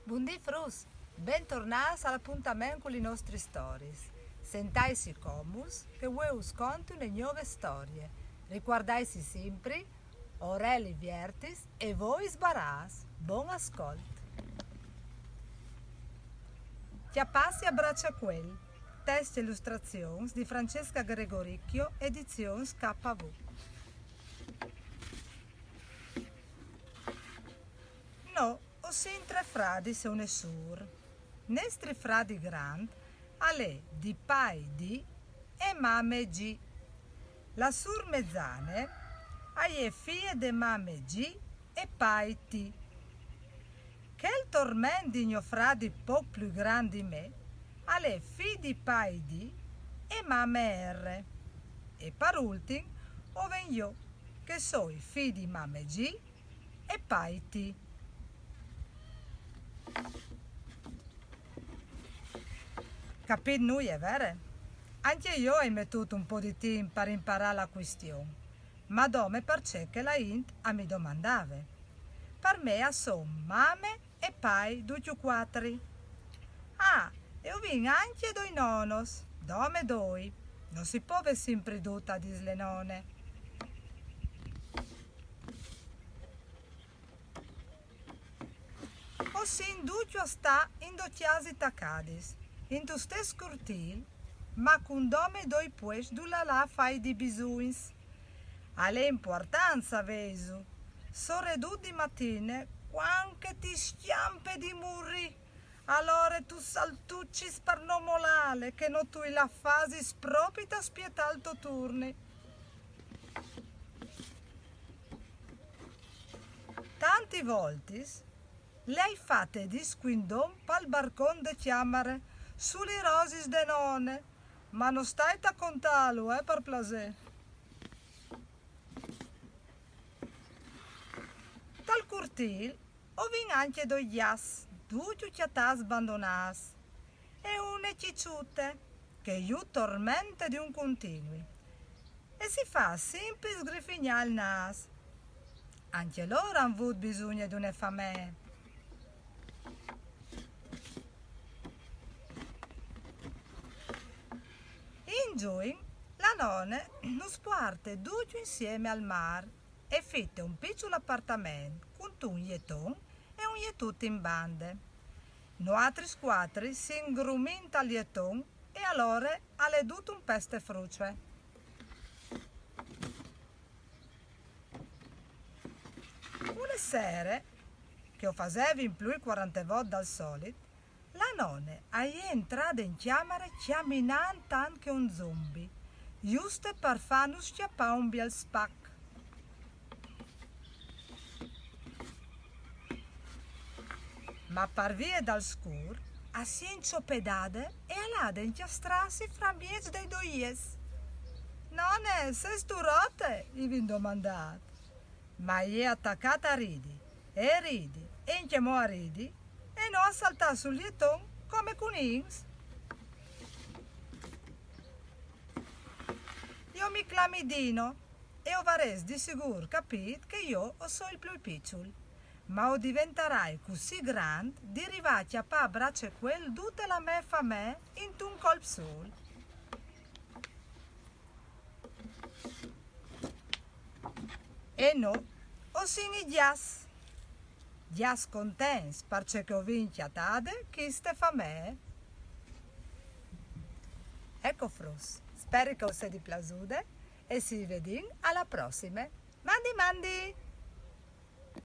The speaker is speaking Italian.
Buondì Frus, bentornati all'appuntamento con le nostre storie. Sentaisi comus che voi us conto le nuove storie. Ricordaisi sempre, orelli viertis e voi sbaràs. Buon ascolto. Chiappassi abbraccia quel. Test e illustrazioni di Francesca Gregoricchio, edizioni KV. No, ho sin tre fradi se une sur. Nestri fradi grand, ale di pai di e mame G. La sur mezzane, aie fie de mame G e pai T. Che il tormendigno fradi po' più grandi me, ale fi di pai di e mame R. E per ultim, oven io, che soi fi di mame G e pai T. Capito noi, è vero? Anche io ho mettuto un po' di tempo per imparare la questione, ma dome perché che la int a mi domandava. Per me sono mame e pai due quattro. Ah, e ho vinto anche due nonos, dome due. Non si può avere sempre tutta a dislenone. O sin duccio sta in due chiasi taccadis. In tu stesso cortil, ma con dome doi pues du la fai di bisuins. Alle importanza vesu. Soredù di mattine, quanche ti schiampe di murri. Allora tu saltucci per non molale, che non tu la fasi spropita spietalto turni. Tanti voltis, lei fate di squindon pal barcon de chiamare, sulle rosis de nonne, ma non stai a contarlo, per placer. Tal curtil, ho vin anche due ias, due chiatas abbandonas, e une cicciute, che io tormente di un continui, e si fa sempre sgriffignare il nas. Anche loro hanno avuto bisogno di una famiglia. In giugno la nonna nos parte tutti insieme al mare e fitte un piccolo appartamento con un jetton e un jettut in bande. Noi altri squattri si ingruminta al jetton e allora ha ledut un peste fruce. Una sera, che ho facevi in più 40 volte dal solito, la nonna è entrata in camera camminando anche un zombie, giusto per farnos scappare un bel spac. Ma per via dal scur, si è inciopedata e all'ada inchiastrarsi fra mezzo dei due ies. Nonne, sei sturate? Gli vi domandato. Ma è attaccata a ridi, e inchiamò a ridi, e non a saltare sul jetton come conings. Io mi clamidino e ho vares di sicuro capito che io sono il più piccolo, ma o diventerai così grande di arrivare a pa braccia quel tutta la me fa me in un colpo solo. E no, ho sini gias. Gias contents perché ho vinto a tade che ste fa me. Ecco Frus, spero che vi sia piaciuto e ci vediamo alla prossima. Mandi!